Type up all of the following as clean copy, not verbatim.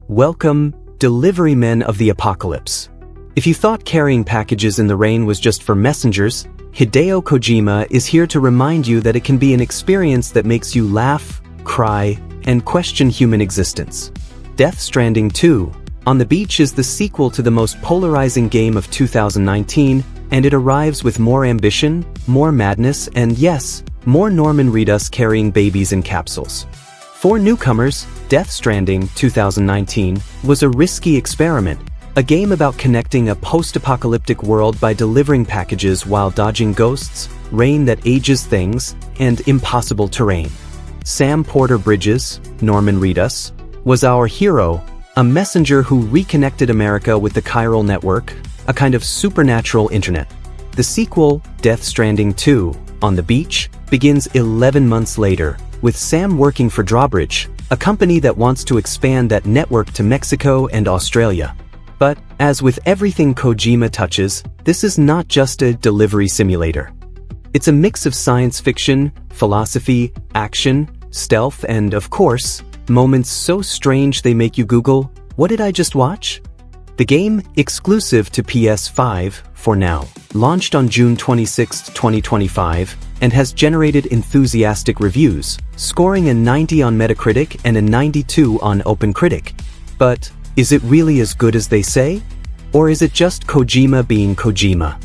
Welcome, delivery men of the apocalypse. If you thought carrying packages in the rain was just for messengers, Hideo Kojima is here to remind you that it can be an experience that makes you laugh, cry, and question human existence. Death Stranding 2, On the Beach is the sequel to the most polarizing game of 2019, and it arrives with more ambition, more madness, and yes, more Norman Reedus carrying babies in capsules. For newcomers, Death Stranding 2019 was a risky experiment, a game about connecting a post-apocalyptic world by delivering packages while dodging ghosts, rain that ages things, and impossible terrain. Sam Porter Bridges, Norman Reedus, was our hero, a messenger who reconnected America with the chiral network, a kind of supernatural internet. The sequel, Death Stranding 2, On the Beach, begins 11 months later, with Sam working for Drawbridge, a company that wants to expand that network to Mexico and Australia. But, as with everything Kojima touches, this is not just a delivery simulator. It's a mix of science fiction, philosophy, action, stealth, and, of course, moments so strange they make you Google, "What did I just watch?" The game, exclusive to PS5 for now, launched on June 26, 2025, and has generated enthusiastic reviews, scoring a 90 on Metacritic and a 92 on OpenCritic. But, is it really as good as they say? Or is it just Kojima being Kojima?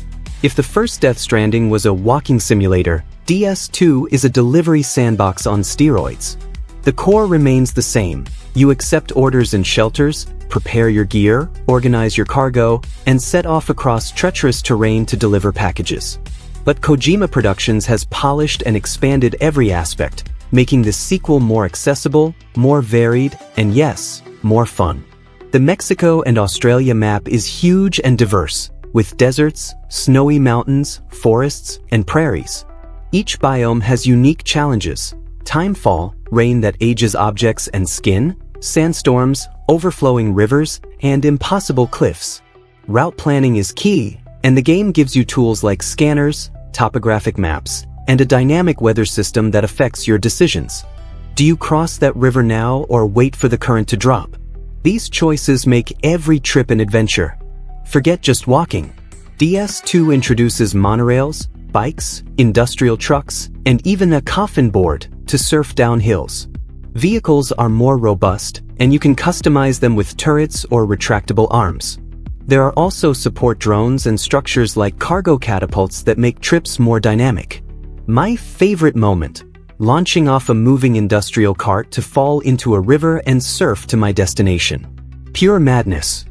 If the first Death Stranding was a walking simulator, DS2 is a delivery sandbox on steroids. The core remains the same. You accept orders in shelters, prepare your gear, organize your cargo, and set off across treacherous terrain to deliver packages. But Kojima Productions has polished and expanded every aspect, making this sequel more accessible, more varied, and yes, more fun. The Mexico and Australia map is huge and diverse, with deserts, snowy mountains, forests, and prairies. Each biome has unique challenges: timefall, rain that ages objects and skin, sandstorms, overflowing rivers, and impossible cliffs. Route planning is key, and the game gives you tools like scanners, topographic maps, and a dynamic weather system that affects your decisions. Do you cross that river now or wait for the current to drop? These choices make every trip an adventure. Forget just walking. DS2 introduces monorails, bikes, industrial trucks, and even a coffin board to surf down hills. Vehicles are more robust, and you can customize them with turrets or retractable arms. There are also support drones and structures like cargo catapults that make trips more dynamic. My favorite moment: launching off a moving industrial cart to fall into a river and surf to my destination. Pure madness.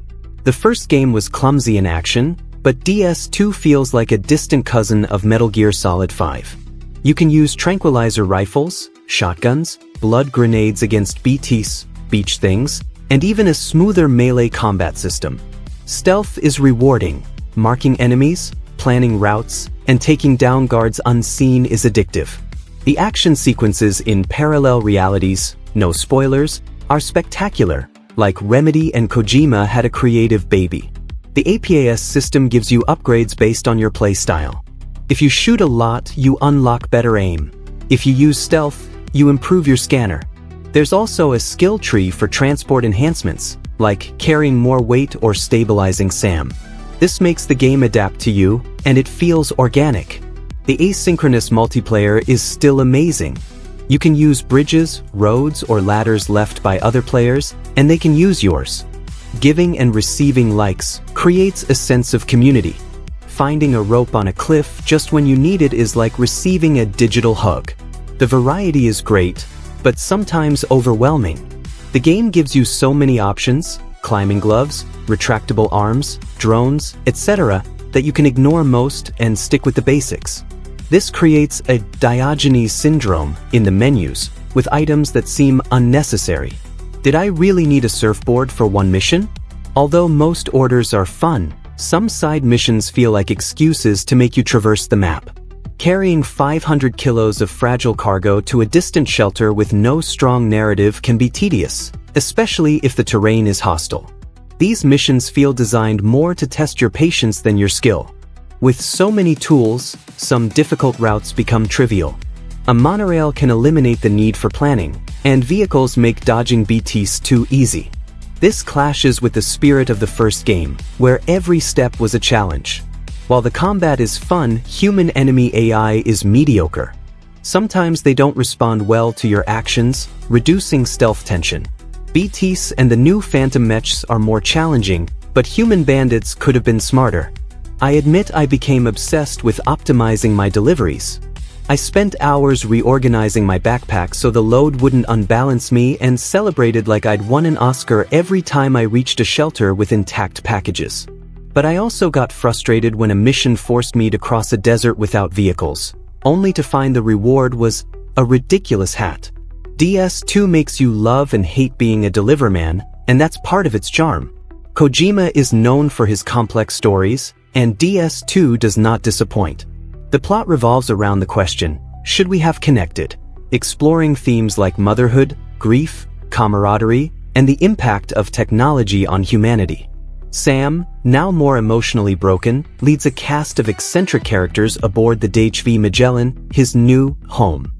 The first game was clumsy in action, but DS2 feels like a distant cousin of Metal Gear Solid 5. You can use tranquilizer rifles, shotguns, blood grenades against BTs, beach things, and even a smoother melee combat system. Stealth is rewarding. Marking enemies, planning routes, and taking down guards unseen is addictive. The action sequences in parallel realities, no spoilers, are spectacular, like Remedy and Kojima had a creative baby. The APAS system gives you upgrades based on your playstyle. If you shoot a lot, you unlock better aim. If you use stealth, you improve your scanner. There's also a skill tree for transport enhancements, like carrying more weight or stabilizing Sam. This makes the game adapt to you, and it feels organic. The asynchronous multiplayer is still amazing. You can use bridges, roads, or ladders left by other players, and they can use yours. Giving and receiving likes creates a sense of community. Finding a rope on a cliff just when you need it is like receiving a digital hug. The variety is great, but sometimes overwhelming. The game gives you so many options: climbing gloves, retractable arms, drones, etc., that you can ignore most and stick with the basics. This creates a Diogenes syndrome in the menus, with items that seem unnecessary. Did I really need a surfboard for one mission? Although most orders are fun, some side missions feel like excuses to make you traverse the map. Carrying 500 kilos of fragile cargo to a distant shelter with no strong narrative can be tedious, especially if the terrain is hostile. These missions feel designed more to test your patience than your skill. With so many tools, some difficult routes become trivial. A monorail can eliminate the need for planning, and vehicles make dodging BTs too easy. This clashes with the spirit of the first game, where every step was a challenge. While the combat is fun, human enemy AI is mediocre. Sometimes they don't respond well to your actions, reducing stealth tension. BTs and the new Phantom Mechs are more challenging, but human bandits could have been smarter. I admit I became obsessed with optimizing my deliveries. I spent hours reorganizing my backpack so the load wouldn't unbalance me and celebrated like I'd won an Oscar every time I reached a shelter with intact packages. But I also got frustrated when a mission forced me to cross a desert without vehicles, only to find the reward was a ridiculous hat. DS2 makes you love and hate being a deliverman, and that's part of its charm. Kojima is known for his complex stories, and DS2 does not disappoint. The plot revolves around the question, should we have connected? Exploring themes like motherhood, grief, camaraderie, and the impact of technology on humanity. Sam, now more emotionally broken, leads a cast of eccentric characters aboard the DHV Magellan, his new home.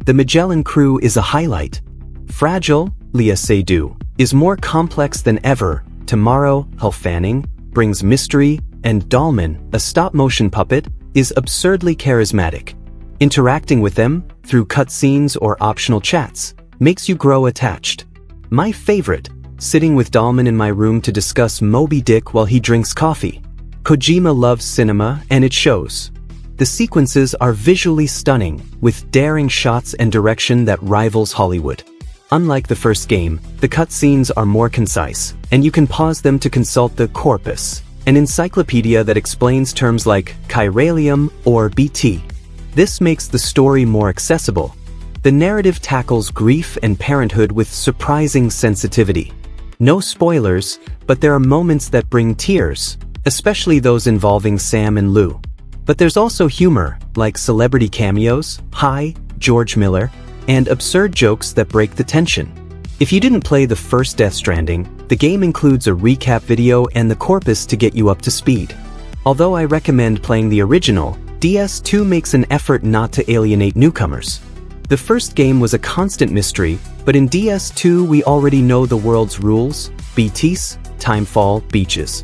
The Magellan crew is a highlight. Fragile, Leah Seydoux, is more complex than ever. Tomorrow, Hal Fanning, brings mystery, and Dahlman, a stop-motion puppet, is absurdly charismatic. Interacting with them, through cutscenes or optional chats, makes you grow attached. My favorite, sitting with Dahlman in my room to discuss Moby Dick while he drinks coffee. Kojima loves cinema, and it shows. The sequences are visually stunning, with daring shots and direction that rivals Hollywood. Unlike the first game, the cutscenes are more concise, and you can pause them to consult the corpus, an encyclopedia that explains terms like chiralium or BT. This makes the story more accessible. The narrative tackles grief and parenthood with surprising sensitivity. No spoilers, but there are moments that bring tears, especially those involving Sam and Lou. But there's also humor, like celebrity cameos, Hi, George Miller, and absurd jokes that break the tension. If you didn't play the first Death Stranding, the game includes a recap video and the corpus to get you up to speed. Although I recommend playing the original, DS2 makes an effort not to alienate newcomers. The first game was a constant mystery, but in DS2 we already know the world's rules, BTs, timefall, beaches.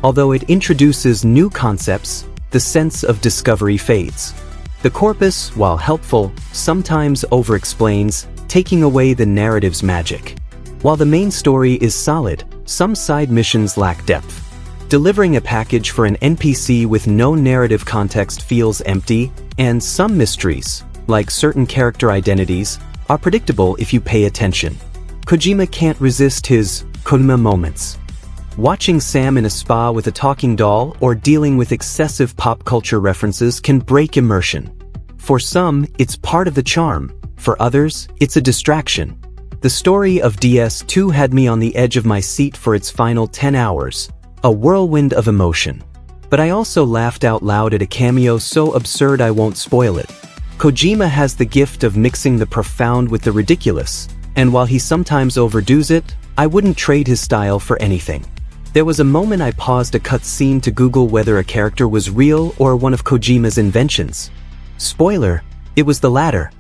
Although it introduces new concepts, the sense of discovery fades. The corpus, while helpful, sometimes over-explains, taking away the narrative's magic. While the main story is solid, some side missions lack depth. Delivering a package for an NPC with no narrative context feels empty, and some mysteries, like certain character identities, are predictable if you pay attention. Kojima can't resist his Kojima moments. Watching Sam in a spa with a talking doll or dealing with excessive pop culture references can break immersion. For some, it's part of the charm. For others, it's a distraction. The story of DS2 had me on the edge of my seat for its final 10 hours, a whirlwind of emotion. But I also laughed out loud at a cameo so absurd I won't spoil it. Kojima has the gift of mixing the profound with the ridiculous, and while he sometimes overdoes it, I wouldn't trade his style for anything. There was a moment I paused a cutscene to Google whether a character was real or one of Kojima's inventions. Spoiler, it was the latter.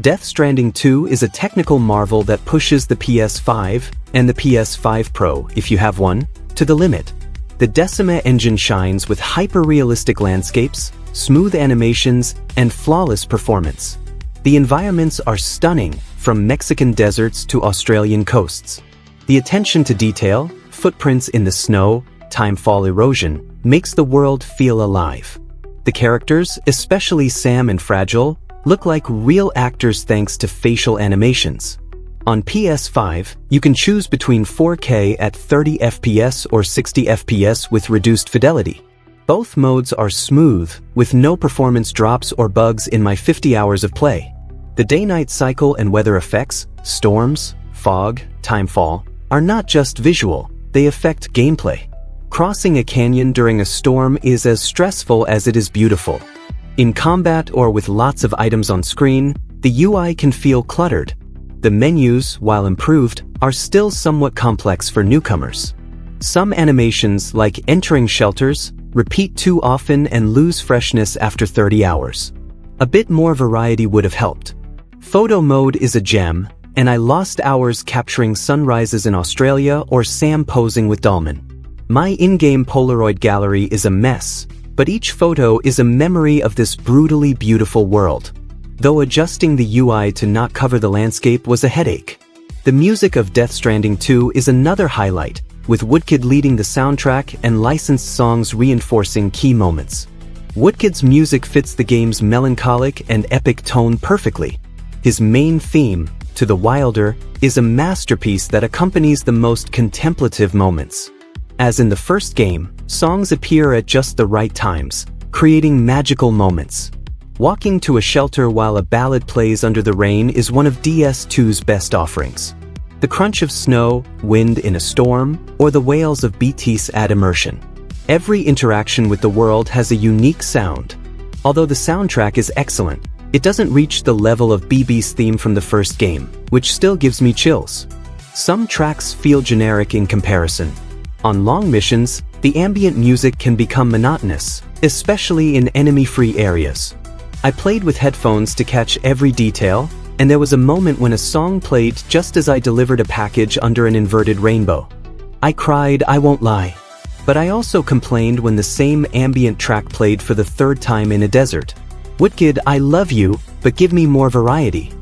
Death Stranding 2 is a technical marvel that pushes the PS5 and the PS5 Pro, if you have one, to the limit. The Decima engine shines with hyper-realistic landscapes, smooth animations, and flawless performance. The environments are stunning, from Mexican deserts to Australian coasts. The attention to detail, footprints in the snow, timefall erosion, makes the world feel alive. The characters, especially Sam and Fragile, look like real actors thanks to facial animations. On PS5, you can choose between 4K at 30 FPS or 60 FPS with reduced fidelity. Both modes are smooth, with no performance drops or bugs in my 50 hours of play. The day-night cycle and weather effects, storms, fog, timefall, are not just visual, they affect gameplay. Crossing a canyon during a storm is as stressful as it is beautiful. In combat or with lots of items on screen, the UI can feel cluttered. The menus, while improved, are still somewhat complex for newcomers. Some animations, like entering shelters, repeat too often and lose freshness after 30 hours. A bit more variety would have helped. Photo mode is a gem, and I lost hours capturing sunrises in Australia or Sam posing with Dolmen. My in-game Polaroid gallery is a mess, but each photo is a memory of this brutally beautiful world. Though adjusting the UI to not cover the landscape was a headache. The music of Death Stranding 2 is another highlight, with Woodkid leading the soundtrack and licensed songs reinforcing key moments. Woodkid's music fits the game's melancholic and epic tone perfectly. His main theme, To the Wilder, is a masterpiece that accompanies the most contemplative moments. As in the first game, songs appear at just the right times, creating magical moments. Walking to a shelter while a ballad plays under the rain is one of DS2's best offerings. The crunch of snow, wind in a storm, or the wails of BTs add immersion. Every interaction with the world has a unique sound. Although the soundtrack is excellent, it doesn't reach the level of BB's theme from the first game, which still gives me chills. Some tracks feel generic in comparison. On long missions, the ambient music can become monotonous, especially in enemy-free areas. I played with headphones to catch every detail, and there was a moment when a song played just as I delivered a package under an inverted rainbow. I cried, I won't lie. But I also complained when the same ambient track played for the third time in a desert. Woodkid, I love you, but give me more variety.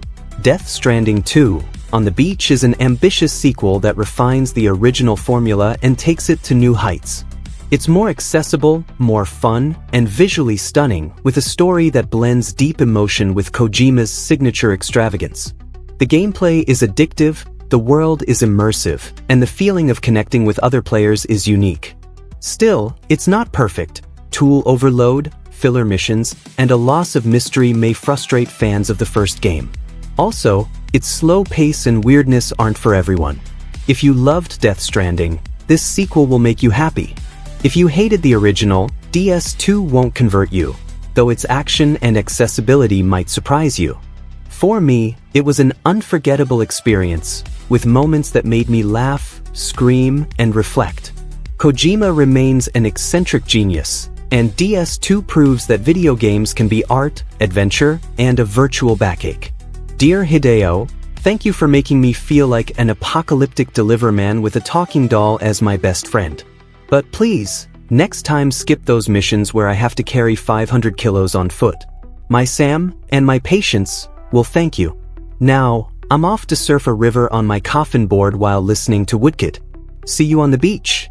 Death Stranding 2, On the Beach is an ambitious sequel that refines the original formula and takes it to new heights. It's more accessible, more fun, and visually stunning, with a story that blends deep emotion with Kojima's signature extravagance. The gameplay is addictive, the world is immersive, and the feeling of connecting with other players is unique. Still, it's not perfect. Tool overload, filler missions, and a loss of mystery may frustrate fans of the first game. Also, its slow pace and weirdness aren't for everyone. If you loved Death Stranding, this sequel will make you happy. If you hated the original, DS2 won't convert you, though its action and accessibility might surprise you. For me, it was an unforgettable experience, with moments that made me laugh, scream, and reflect. Kojima remains an eccentric genius, and DS2 proves that video games can be art, adventure, and a virtual backache. Dear Hideo, thank you for making me feel like an apocalyptic deliverman with a talking doll as my best friend. But please, next time skip those missions where I have to carry 500 kilos on foot. My Sam, and my patience, will thank you. Now, I'm off to surf a river on my coffin board while listening to Woodkid. See you on the beach.